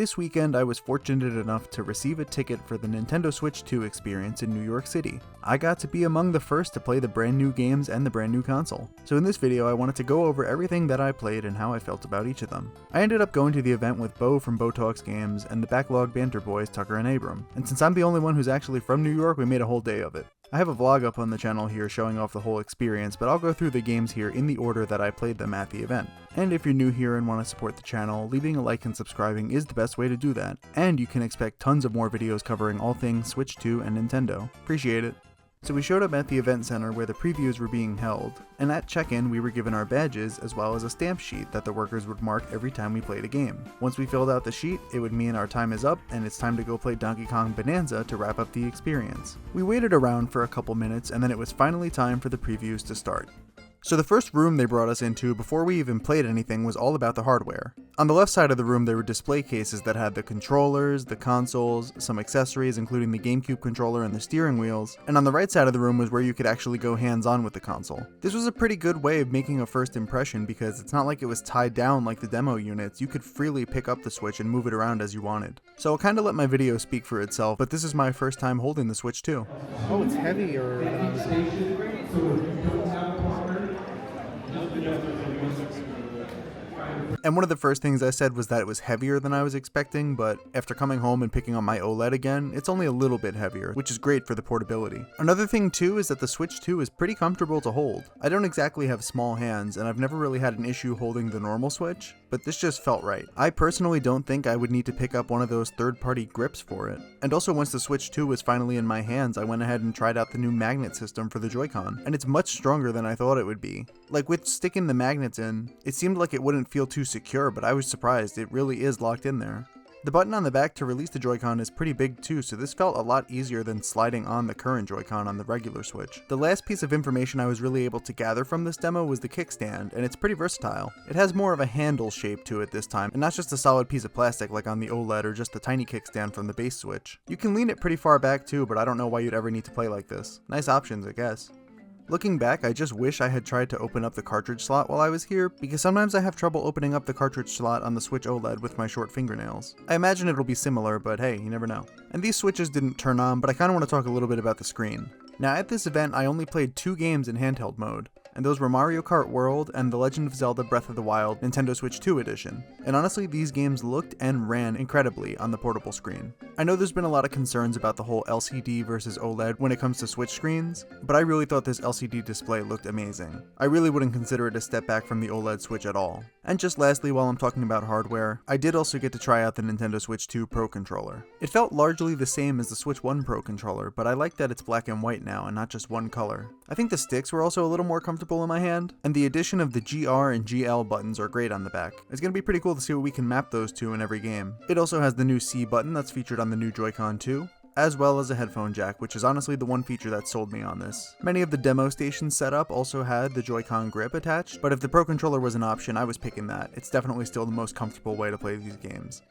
This weekend I was fortunate enough to receive a ticket for the Nintendo Switch 2 experience in New York City. I got to be among the first to play the brand new games and the brand new console. So in this video I wanted to go over everything that I played and how I felt about each of them. I ended up going to the event with Bo from Bo Talks Games and the Backlog Banter Boys Tucker and Abram. And since I'm the only one who's actually from New York, we made a whole day of it. I have a vlog up on the channel here showing off the whole experience, but I'll go through the games here in the order that I played them at the event. And if you're new here and want to support the channel, leaving a like and subscribing is the best way to do that. And you can expect tons of more videos covering all things Switch 2 and Nintendo. Appreciate it. So we showed up at the event center where the previews were being held, and at check-in we were given our badges as well as a stamp sheet that the workers would mark every time we played a game. Once we filled out the sheet, it would mean our time is up and it's time to go play Donkey Kong Bananza to wrap up the experience. We waited around for a couple minutes and then it was finally time for the previews to start. So the first room they brought us into before we even played anything was all about the hardware. On the left side of the room there were display cases that had the controllers, the consoles, some accessories including the Gamecube controller and the steering wheels, and on the right side of the room was where you could actually go hands-on with the console. This was a pretty good way of making a first impression because it's not like it was tied down like the demo units, you could freely pick up the Switch and move it around as you wanted. So I'll kinda let my video speak for itself, but this is my first time holding the Switch too. Oh, it's heavier than I was. And one of the first things I said was that it was heavier than I was expecting, but after coming home and picking up my OLED again, it's only a little bit heavier, which is great for the portability. Another thing too is that the Switch 2 is pretty comfortable to hold. I don't exactly have small hands, and I've never really had an issue holding the normal Switch, but this just felt right. I personally don't think I would need to pick up one of those third-party grips for it. And also once the Switch 2 was finally in my hands, I went ahead and tried out the new magnet system for the Joy-Con, and it's much stronger than I thought it would be. Like with sticking the magnets in, it seemed like it wouldn't feel too secure, but I was surprised, it really is locked in there. The button on the back to release the Joy-Con is pretty big too, so this felt a lot easier than sliding on the current Joy-Con on the regular Switch. The last piece of information I was really able to gather from this demo was the kickstand, and it's pretty versatile. It has more of a handle shape to it this time, and not just a solid piece of plastic like on the OLED or just the tiny kickstand from the base Switch. You can lean it pretty far back too, but I don't know why you'd ever need to play like this. Nice options, I guess. Looking back, I just wish I had tried to open up the cartridge slot while I was here, because sometimes I have trouble opening up the cartridge slot on the Switch OLED with my short fingernails. I imagine it'll be similar, but hey, you never know. And these switches didn't turn on, but I kinda want to talk a little bit about the screen. Now at this event, I only played 2 games in handheld mode, and those were Mario Kart World and The Legend of Zelda Breath of the Wild Nintendo Switch 2 edition. And honestly, these games looked and ran incredibly on the portable screen. I know there's been a lot of concerns about the whole LCD versus OLED when it comes to Switch screens, but I really thought this LCD display looked amazing. I really wouldn't consider it a step back from the OLED Switch at all. And just lastly, while I'm talking about hardware, I did also get to try out the Nintendo Switch 2 Pro controller. It felt largely the same as the Switch 1 Pro controller, but I like that it's black and white now and not just one color. I think the sticks were also a little more comfortable in my hand, and the addition of the GR and GL buttons are great on the back. It's gonna be pretty cool to see what we can map those to in every game. It also has the new C button that's featured on the new Joy-Con 2, as well as a headphone jack, which is honestly the one feature that sold me on this. Many of the demo stations set up also had the Joy-Con grip attached, but if the Pro controller was an option, I was picking that. It's definitely still the most comfortable way to play these games.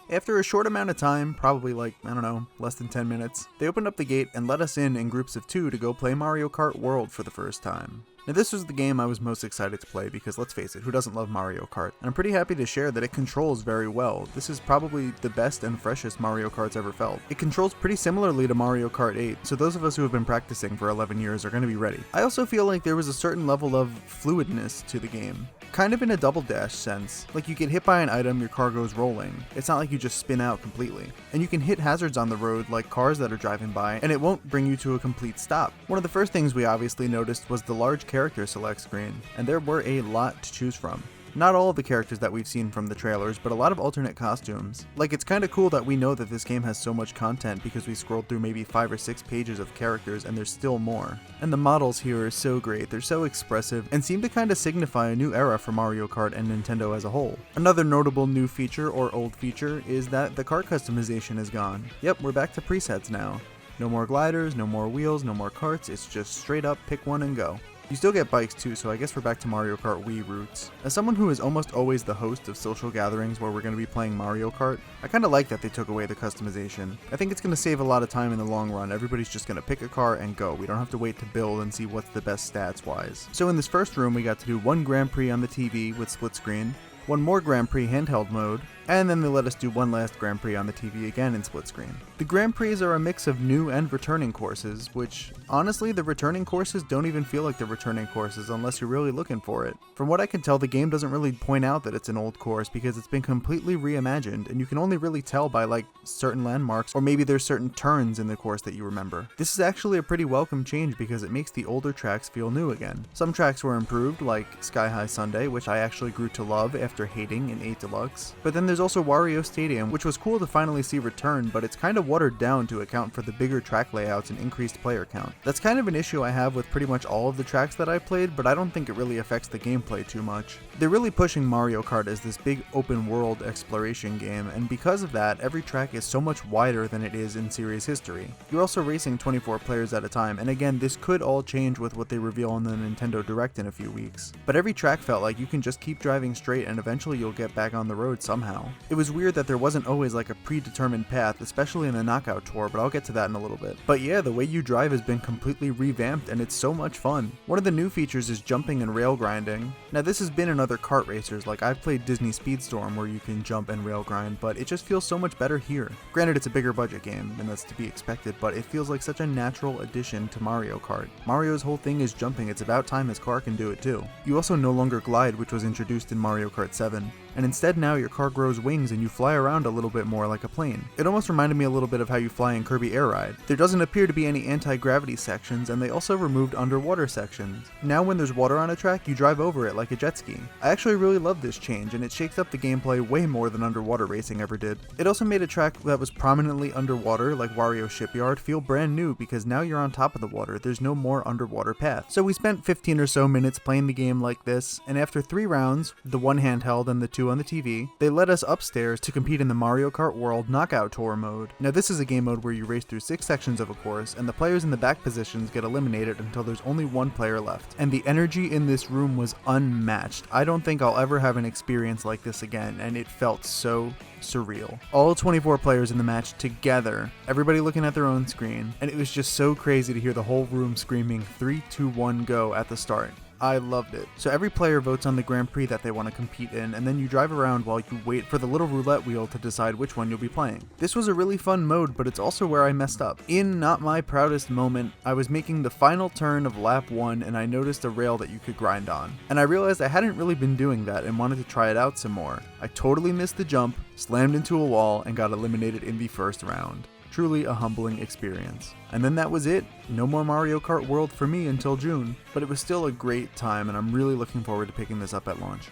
After a short amount of time, probably like, I don't know, less than 10 minutes, they opened up the gate and let us in groups of 2 to go play Mario Kart World for the first time. Now this was the game I was most excited to play because let's face it, who doesn't love Mario Kart? And I'm pretty happy to share that it controls very well. This is probably the best and freshest Mario Kart's ever felt. It controls pretty similarly to Mario Kart 8, so those of us who have been practicing for 11 years are going to be ready. I also feel like there was a certain level of fluidness to the game. Kind of in a double dash sense. Like you get hit by an item, your car goes rolling. It's not like you just spin out completely. And you can hit hazards on the road like cars that are driving by, and it won't bring you to a complete stop. One of the first things we obviously noticed was the large character select screen, and there were a lot to choose from. Not all of the characters that we've seen from the trailers, but a lot of alternate costumes. Like, it's kinda cool that we know that this game has so much content because we scrolled through maybe 5 or 6 pages of characters and there's still more. And the models here are so great, they're so expressive, and seem to kinda signify a new era for Mario Kart and Nintendo as a whole. Another notable new feature, or old feature, is that the kart customization is gone. Yep, we're back to presets now. No more gliders, no more wheels, no more karts, it's just straight up pick one and go. You still get bikes too, so I guess we're back to Mario Kart Wii roots. As someone who is almost always the host of social gatherings where we're going to be playing Mario Kart, I kinda like that they took away the customization. I think it's going to save a lot of time in the long run. Everybody's just going to pick a car and go. We don't have to wait to build and see what's the best stats wise. So in this first room we got to do one Grand Prix on the TV with split screen, one more Grand Prix handheld mode, And then they let us do one last Grand Prix on the TV again in split screen. The Grand Prix are a mix of new and returning courses, which, honestly, the returning courses don't even feel like the returning courses unless you're really looking for it. From what I can tell, the game doesn't really point out that it's an old course because it's been completely reimagined, and you can only really tell by like certain landmarks, or maybe there's certain turns in the course that you remember. This is actually a pretty welcome change because it makes the older tracks feel new again. Some tracks were improved, like Sky High Sundae, which I actually grew to love after hating in 8 Deluxe. But then there's also Wario Stadium, which was cool to finally see return, but it's kind of watered down to account for the bigger track layouts and increased player count. That's kind of an issue I have with pretty much all of the tracks that I played, but I don't think it really affects the gameplay too much. They're really pushing Mario Kart as this big open world exploration game, and because of that, every track is so much wider than it is in series history. You're also racing 24 players at a time, and again, this could all change with what they reveal on the Nintendo Direct in a few weeks. But every track felt like you can just keep driving straight and eventually you'll get back on the road somehow. It was weird that there wasn't always like a predetermined path, especially in the Knockout Tour, but I'll get to that in a little bit. But yeah, the way you drive has been completely revamped and it's so much fun. One of the new features is jumping and rail grinding. Now this has been in other kart racers, like I've played Disney Speedstorm where you can jump and rail grind, but it just feels so much better here. Granted, it's a bigger budget game, and that's to be expected, but it feels like such a natural addition to Mario Kart. Mario's whole thing is jumping, it's about time his car can do it too. You also no longer glide, which was introduced in Mario Kart 7. And instead now your car grows wings and you fly around a little bit more like a plane. It almost reminded me a little bit of how you fly in Kirby Air Ride. There doesn't appear to be any anti-gravity sections, and they also removed underwater sections. Now when there's water on a track, you drive over it like a jet ski. I actually really love this change, and it shakes up the gameplay way more than underwater racing ever did. It also made a track that was prominently underwater, like Wario Shipyard, feel brand new because now you're on top of the water, there's no more underwater path. So we spent 15 or so minutes playing the game like this, and after 3 rounds, the one handheld and the 2 on the TV, they led us upstairs to compete in the Mario Kart World Knockout Tour mode. Now this is a game mode where you race through 6 sections of a course, and the players in the back positions get eliminated until there's only 1 player left. And the energy in this room was unmatched. I don't think I'll ever have an experience like this again, and it felt so surreal. All 24 players in the match together, everybody looking at their own screen, and it was just so crazy to hear the whole room screaming 3, 2, 1, go at the start. I loved it. So every player votes on the Grand Prix that they want to compete in, and then you drive around while you wait for the little roulette wheel to decide which one you'll be playing. This was a really fun mode, but it's also where I messed up. In not my proudest moment, I was making the final turn of lap 1 and I noticed a rail that you could grind on. And I realized I hadn't really been doing that and wanted to try it out some more. I totally missed the jump, slammed into a wall, and got eliminated in the first round. Truly a humbling experience. And then that was it. No more Mario Kart World for me until June, but it was still a great time and I'm really looking forward to picking this up at launch.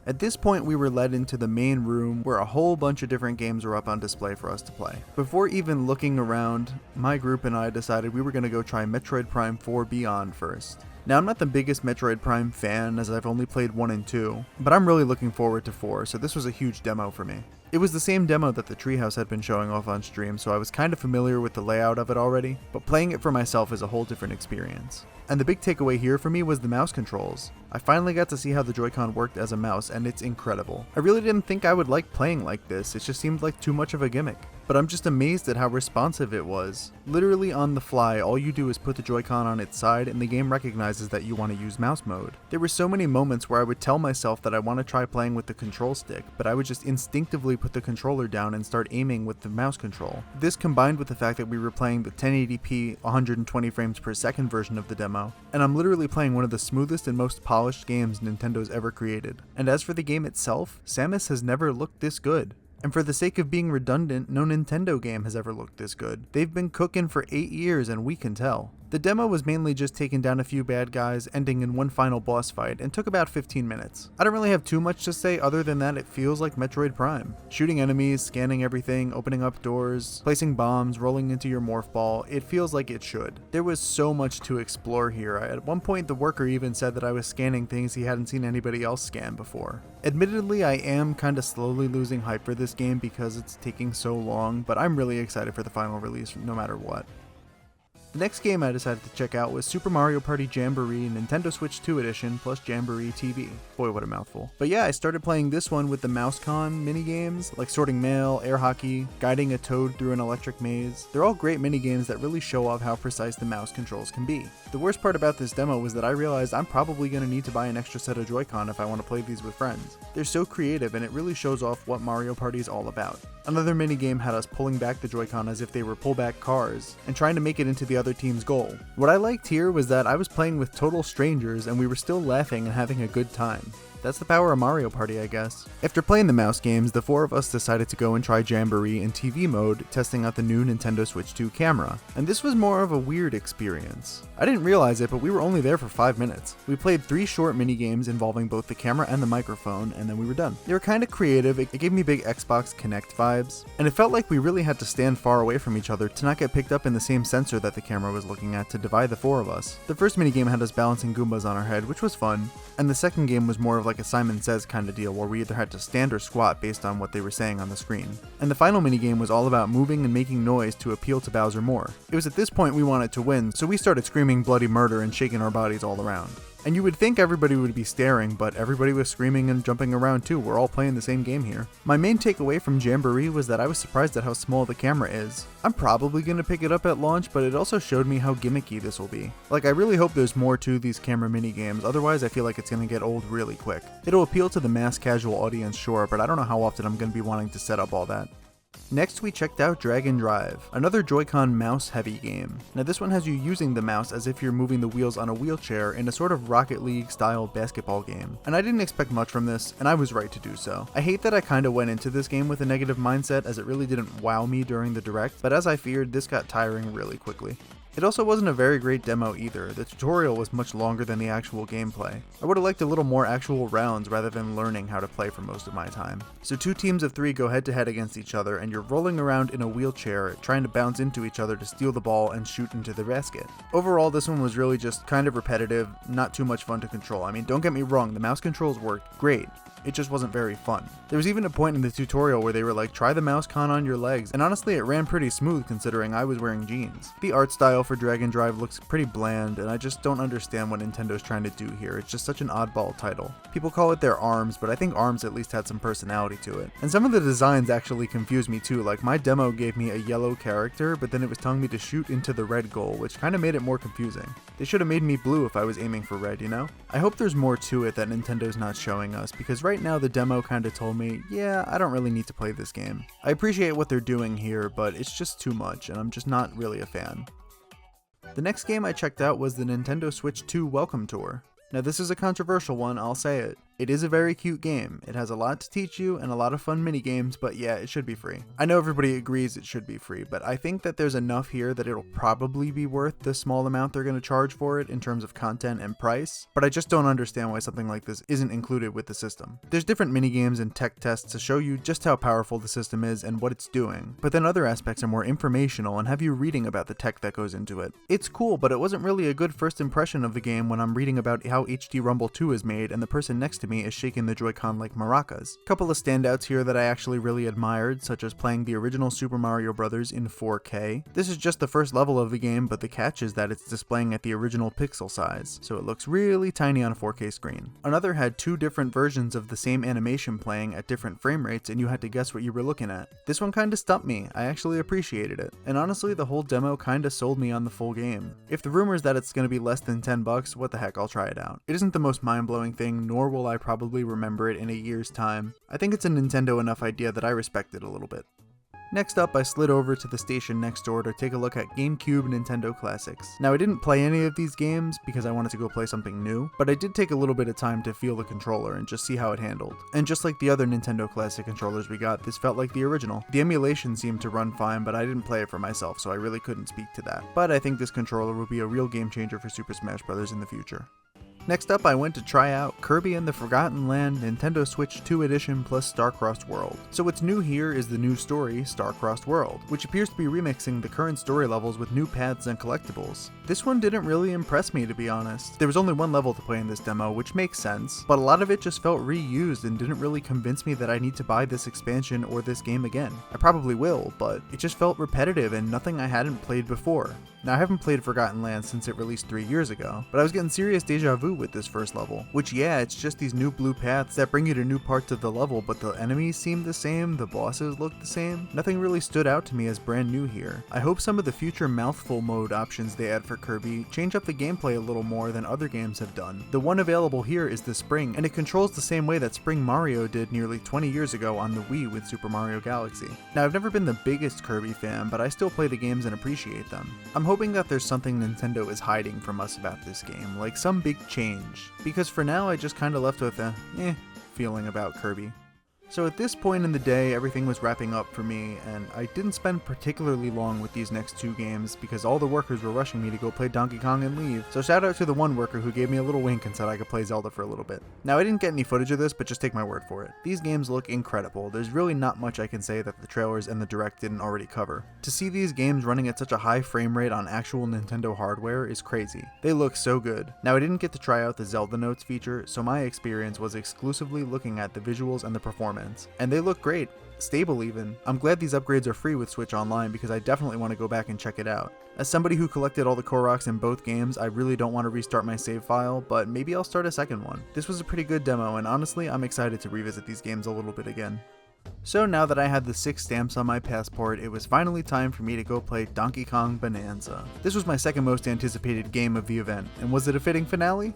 At this point, we were led into the main room where a whole bunch of different games were up on display for us to play. Before even looking around, my group and I decided we were going to go try Metroid Prime 4 Beyond first. Now, I'm not the biggest Metroid Prime fan as I've only played 1 and 2, but I'm really looking forward to 4, so this was a huge demo for me. It was the same demo that the Treehouse had been showing off on stream, so I was kind of familiar with the layout of it already, but playing it for myself is a whole different experience. And the big takeaway here for me was the mouse controls. I finally got to see how the Joy-Con worked as a mouse, and it's incredible. I really didn't think I would like playing like this, it just seemed like too much of a gimmick. But I'm just amazed at how responsive it was. Literally on the fly, all you do is put the Joy-Con on its side and the game recognizes that you want to use mouse mode. There were so many moments where I would tell myself that I want to try playing with the control stick, but I would just instinctively put the controller down and start aiming with the mouse control. This combined with the fact that we were playing the 1080p 120 frames per second version of the demo, and I'm literally playing one of the smoothest and most polished games Nintendo's ever created. And as for the game itself, Samus has never looked this good. And for the sake of being redundant, no Nintendo game has ever looked this good. They've been cooking for 8 years and we can tell. The demo was mainly just taking down a few bad guys, ending in one final boss fight, and took about 15 minutes. I don't really have too much to say other than that it feels like Metroid Prime. Shooting enemies, scanning everything, opening up doors, placing bombs, rolling into your morph ball, it feels like it should. There was so much to explore here. At one point the worker even said that I was scanning things he hadn't seen anybody else scan before. Admittedly, I am kinda slowly losing hype for this game because it's taking so long, but I'm really excited for the final release no matter what. The next game I decided to check out was Super Mario Party Jamboree Nintendo Switch 2 Edition plus Jamboree TV. Boy, what a mouthful. But yeah, I started playing this one with the MouseCon minigames, like sorting mail, air hockey, guiding a toad through an electric maze. They're all great minigames that really show off how precise the mouse controls can be. The worst part about this demo was that I realized I'm probably going to need to buy an extra set of Joy-Con if I want to play these with friends. They're so creative and it really shows off what Mario Party is all about. Another minigame had us pulling back the Joy-Con as if they were pullback cars, and trying to make it into the other team's goal. What I liked here was that I was playing with total strangers and we were still laughing and having a good time. That's the power of Mario Party, I guess. After playing the mouse games, the four of us decided to go and try Jamboree in TV mode, testing out the new Nintendo Switch 2 camera. And this was more of a weird experience. I didn't realize it, but we were only there for 5 minutes. We played 3 short mini games involving both the camera and the microphone, and then we were done. They were kind of creative, it gave me big Xbox Kinect vibes, and it felt like we really had to stand far away from each other to not get picked up in the same sensor that the camera was looking at to divide the 4 of us. The first mini game had us balancing Goombas on our head, which was fun, and the second game was more of like a Simon Says kind of deal where we either had to stand or squat based on what they were saying on the screen. And the final minigame was all about moving and making noise to appeal to Bowser more. It was at this point we wanted to win, so we started screaming bloody murder and shaking our bodies all around. And you would think everybody would be staring, but everybody was screaming and jumping around too. We're all playing the same game here. My main takeaway from Jamboree was that I was surprised at how small the camera is. I'm probably going to pick it up at launch, but it also showed me how gimmicky this will be. Like, I really hope there's more to these camera mini games, otherwise I feel like it's going to get old really quick. It'll appeal to the mass casual audience, sure, but I don't know how often I'm going to be wanting to set up all that. Next we checked out Dragon Drive, another Joy-Con mouse-heavy game. Now this one has you using the mouse as if you're moving the wheels on a wheelchair in a sort of Rocket League-style basketball game. And I didn't expect much from this, and I was right to do so. I hate that I kinda went into this game with a negative mindset as it really didn't wow me during the direct, but as I feared, this got tiring really quickly. It also wasn't a very great demo either. The tutorial was much longer than the actual gameplay. I would have liked a little more actual rounds rather than learning how to play for most of my time. So 2 teams of 3 go head to head against each other and you're rolling around in a wheelchair trying to bounce into each other to steal the ball and shoot into the basket. Overall, this one was really just kind of repetitive, not too much fun to control. I mean, don't get me wrong, the mouse controls worked great. It just wasn't very fun. There was even a point in the tutorial where they were like, try the MouseCon on your legs, and honestly it ran pretty smooth considering I was wearing jeans. The art style for Dragon Drive looks pretty bland, and I just don't understand what Nintendo's trying to do here. It's just such an oddball title. People call it their ARMS, but I think ARMS at least had some personality to it. And some of the designs actually confused me too, like my demo gave me a yellow character, but then it was telling me to shoot into the red goal, which kinda made it more confusing. They should have made me blue if I was aiming for red, you know? I hope there's more to it that Nintendo's not showing us, because right now the demo kinda told me, yeah, I don't really need to play this game. I appreciate what they're doing here, but it's just too much, and I'm just not really a fan. The next game I checked out was the Nintendo Switch 2 Welcome Tour. Now this is a controversial one, I'll say it. It is a very cute game. It has a lot to teach you and a lot of fun mini games, but yeah, it should be free. I know everybody agrees it should be free, but I think that there's enough here that it'll probably be worth the small amount they're going to charge for it in terms of content and price, but I just don't understand why something like this isn't included with the system. There's different mini games and tech tests to show you just how powerful the system is and what it's doing, but then other aspects are more informational and have you reading about the tech that goes into it. It's cool, but it wasn't really a good first impression of the game when I'm reading about how HD Rumble 2 is made and the person next to me is shaking the Joy-Con like maracas. Couple of standouts here that I actually really admired, such as playing the original Super Mario Bros. In 4K. This is just the first level of the game, but the catch is that it's displaying at the original pixel size, so it looks really tiny on a 4K screen. Another had 2 different versions of the same animation playing at different frame rates and you had to guess what you were looking at. This one kinda stumped me, I actually appreciated it. And honestly, the whole demo kinda sold me on the full game. If the rumor is that it's gonna be less than $10, what the heck, I'll try it out. It isn't the most mind-blowing thing, nor will I probably remember it in a year's time. I think it's a Nintendo enough idea that I respect it a little bit. Next up, I slid over to the station next door to take a look at Gamecube Nintendo Classics. Now, I didn't play any of these games because I wanted to go play something new, but I did take a little bit of time to feel the controller and just see how it handled. And just like the other Nintendo Classic controllers we got, this felt like the original. The emulation seemed to run fine, but I didn't play it for myself, so I really couldn't speak to that. But I think this controller will be a real game changer for Super Smash Bros. In the future. Next up, I went to try out Kirby and the Forgotten Land Nintendo Switch 2 Edition plus Star-Crossed World. So what's new here is the new story, Star-Crossed World, which appears to be remixing the current story levels with new paths and collectibles. This one didn't really impress me, to be honest. There was only one level to play in this demo, which makes sense, but a lot of it just felt reused and didn't really convince me that I need to buy this expansion or this game again. I probably will, but it just felt repetitive and nothing I hadn't played before. Now, I haven't played Forgotten Lands since it released 3 years ago, but I was getting serious deja vu with this first level, which yeah, it's just these new blue paths that bring you to new parts of the level, but the enemies seem the same, the bosses look the same. Nothing really stood out to me as brand new here. I hope some of the future mouthful mode options they add for Kirby change up the gameplay a little more than other games have done. The one available here is the Spring, and it controls the same way that Spring Mario did nearly 20 years ago on the Wii with Super Mario Galaxy. Now, I've never been the biggest Kirby fan, but I still play the games and appreciate them. I'm hoping that there's something Nintendo is hiding from us about this game, like some big change, because for now I just kinda left with a feeling about Kirby. So at this point in the day, everything was wrapping up for me, and I didn't spend particularly long with these next 2 games because all the workers were rushing me to go play Donkey Kong and leave. So shout out to the one worker who gave me a little wink and said I could play Zelda for a little bit. Now, I didn't get any footage of this, but just take my word for it. These games look incredible. There's really not much I can say that the trailers and the direct didn't already cover. To see these games running at such a high frame rate on actual Nintendo hardware is crazy. They look so good. Now, I didn't get to try out the Zelda Notes feature, so my experience was exclusively looking at the visuals and the performance, and they look great. Stable even. I'm glad these upgrades are free with Switch Online because I definitely want to go back and check it out. As somebody who collected all the Koroks in both games, I really don't want to restart my save file, but maybe I'll start a second one. This was a pretty good demo, and honestly, I'm excited to revisit these games a little bit again. So now that I had the 6 stamps on my passport, it was finally time for me to go play Donkey Kong Bananza. This was my second most anticipated game of the event, and was it a fitting finale?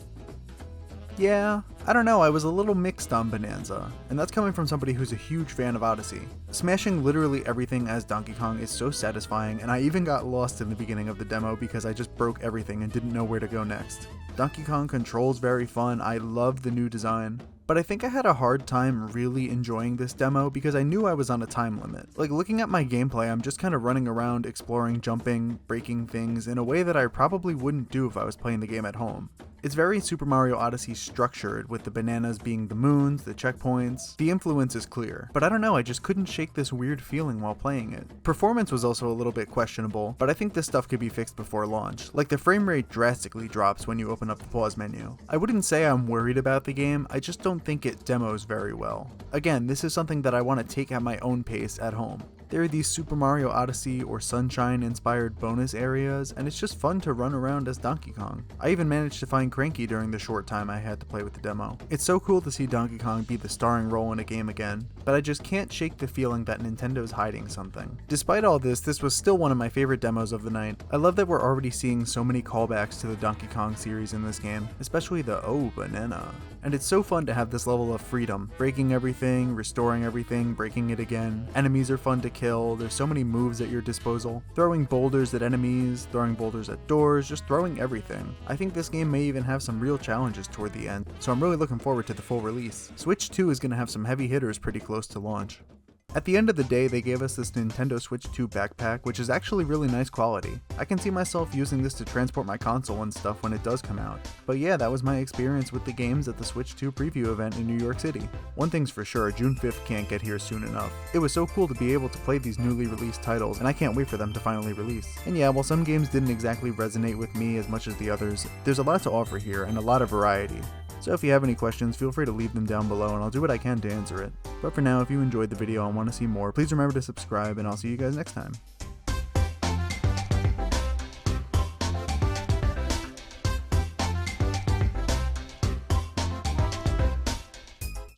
Yeah, I don't know, I was a little mixed on Bananza, and that's coming from somebody who's a huge fan of Odyssey. Smashing literally everything as Donkey Kong is so satisfying, and I even got lost in the beginning of the demo because I just broke everything and didn't know where to go next. Donkey Kong controls very fun, I love the new design. But I think I had a hard time really enjoying this demo because I knew I was on a time limit. Like, looking at my gameplay, I'm just kind of running around, exploring, jumping, breaking things in a way that I probably wouldn't do if I was playing the game at home. It's very Super Mario Odyssey structured, with the bananas being the moons, the checkpoints. The influence is clear, but I don't know, I just couldn't shake this weird feeling while playing it. Performance was also a little bit questionable, but I think this stuff could be fixed before launch. Like, the frame rate drastically drops when you open up the pause menu. I wouldn't say I'm worried about the game, I just don't think it demos very well. Again, this is something that I want to take at my own pace at home. There are these Super Mario Odyssey or Sunshine inspired bonus areas, and it's just fun to run around as Donkey Kong. I even managed to find Cranky during the short time I had to play with the demo. It's so cool to see Donkey Kong be the starring role in a game again, but I just can't shake the feeling that Nintendo's hiding something. Despite all this was still one of my favorite demos of the night. I love that we're already seeing so many callbacks to the Donkey Kong series in this game, especially the "Oh, banana." And it's so fun to have this level of freedom, breaking everything, restoring everything, breaking it again. Enemies are fun to kill, there's so many moves at your disposal. Throwing boulders at enemies, throwing boulders at doors, just throwing everything. I think this game may even have some real challenges toward the end, so I'm really looking forward to the full release. Switch 2 is going to have some heavy hitters pretty close to launch. At the end of the day, they gave us this Nintendo Switch 2 backpack, which is actually really nice quality. I can see myself using this to transport my console and stuff when it does come out. But yeah, that was my experience with the games at the Switch 2 preview event in New York City. One thing's for sure, June 5th can't get here soon enough. It was so cool to be able to play these newly released titles, and I can't wait for them to finally release. And yeah, while some games didn't exactly resonate with me as much as the others, there's a lot to offer here and a lot of variety. So if you have any questions, feel free to leave them down below and I'll do what I can to answer it. But for now, if you enjoyed the video and want to see more, please remember to subscribe, and I'll see you guys next time.